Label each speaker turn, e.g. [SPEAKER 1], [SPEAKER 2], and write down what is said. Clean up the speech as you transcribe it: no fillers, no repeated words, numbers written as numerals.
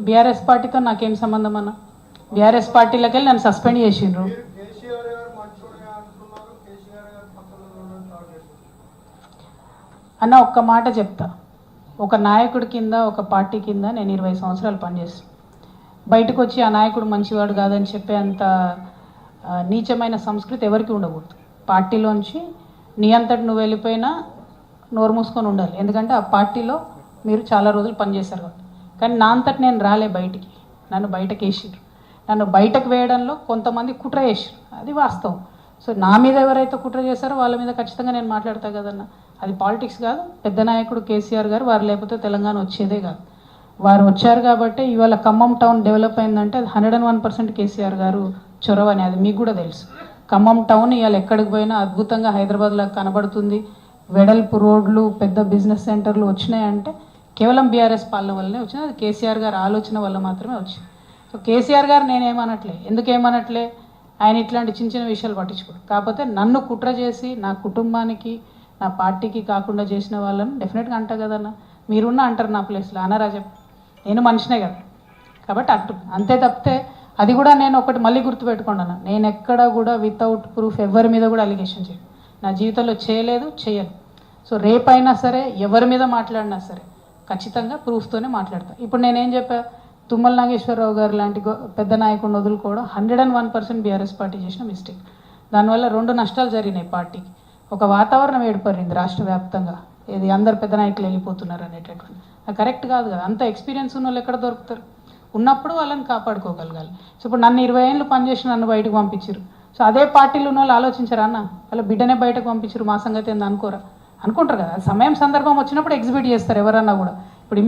[SPEAKER 1] BRS పార్టీతో నాకేం సంబంధం అన్న? బీఆర్ఎస్ పార్టీలోకి వెళ్ళి నన్ను సస్పెండ్ చేసిండ్రు. అన్న ఒక్క మాట చెప్తా, ఒక నాయకుడి కింద ఒక పార్టీ కింద నేను 20 సంవత్సరాలు పనిచేస్తాను. బయటకు వచ్చి ఆ నాయకుడు మంచివాడు కాదని చెప్పే అంత నీచమైన సంస్కృతి ఎవరికి ఉండకూడదు. పార్టీలోంచి నీ అంతటి నువ్వు వెళ్ళిపోయినా నోరు మూసుకొని ఉండాలి, ఎందుకంటే ఆ పార్టీలో మీరు చాలా రోజులు పనిచేశారు కాబట్టి. కానీ నా అంతటి నేను రాలే బయటికి, నన్ను బయటకు వేసిర్రు. నన్ను బయటకు వేయడంలో కొంతమంది కుట్ర చేసిర్రు, అది వాస్తవం. సో నా మీద ఎవరైతే కుట్ర చేశారో వాళ్ళ మీద ఖచ్చితంగా నేను మాట్లాడతా కదన్న. అది పాలిటిక్స్ కాదు. పెద్ద నాయకుడు కేసీఆర్ గారు, వారు లేకపోతే తెలంగాణ వచ్చేదే కాదు. వారు వచ్చారు కాబట్టి ఇవాళ ఖమ్మం టౌన్ డెవలప్ అయిందంటే అది 101% కేసీఆర్ గారు చొరవ అని, అది మీకు కూడా తెలుసు. ఖమ్మం టౌన్ ఇవాళ ఎక్కడికి పోయినా అద్భుతంగా హైదరాబాద్లో కనబడుతుంది. వెడల్పు రోడ్లు, పెద్ద బిజినెస్ సెంటర్లు వచ్చినాయంటే కేవలం బీఆర్ఎస్ పాలన వల్లనే వచ్చింది. అది కేసీఆర్ గారు ఆలోచన వల్ల మాత్రమే వచ్చింది. సో కేసీఆర్ గారు నేనేమనట్లే, ఎందుకేమనట్లే, ఆయన ఇట్లాంటి చిన్న చిన్న విషయాలు పట్టించుకోడు. కాకపోతే నన్ను కుట్ర చేసి నా కుటుంబానికి నా పార్టీకి కాకుండా చేసిన వాళ్ళని డెఫినెట్గా అంటా కదన్న. మీరున్న అంటారు నా ప్లేస్లో, అనరా చెప్పు, నేను మనిషినే కదా. కాబట్టి అంతే తప్పితే అది కూడా నేను ఒకటి మళ్ళీ గుర్తుపెట్టుకున్నాను, నేను ఎక్కడ కూడా వితౌట్ ప్రూఫ్ ఎవరి మీద కూడా అలిగేషన్ చేయను. నా జీవితంలో చేయలేదు, చేయను. సో రేపైనా సరే ఎవరి మీద మాట్లాడినా సరే ఖచ్చితంగా ప్రూఫ్తోనే మాట్లాడతాను. ఇప్పుడు నేనేం చెప్పా, తుమ్మల నాగేశ్వరరావు గారు లాంటి పెద్ద నాయకుడిని వదులుకోవడం 101% బీఆర్ఎస్ పార్టీ చేసిన మిస్టేక్. దానివల్ల 2 నష్టాలు జరిగినాయి పార్టీకి. ఒక వాతావరణం ఏర్పడింది రాష్ట్ర వ్యాప్తంగా, ఇది అందరు పెద్ద నాయకులు వెళ్ళిపోతున్నారు అనేటటువంటి. అది కరెక్ట్ కాదు కదా. అంత ఎక్స్పీరియన్స్ ఉన్న వాళ్ళు ఎక్కడ దొరుకుతారు? ఉన్నప్పుడు వాళ్ళని కాపాడుకోగలగాలి. సో ఇప్పుడు నన్ను 20 ఏళ్ళు పనిచేసి నన్ను బయటకు పంపించారు. సో అదే పార్టీలో ఉన్న వాళ్ళు ఆలోచించారు, అన్న వాళ్ళ బిడ్డనే బయటకు పంపించారు, మా సంగతి ఏంది అనుకోరా? అనుకుంటారు కదా. సమయం సందర్భం వచ్చినప్పుడు ఎగ్జిబిట్ చేస్తారు ఎవరన్నా కూడా. ఇప్పుడు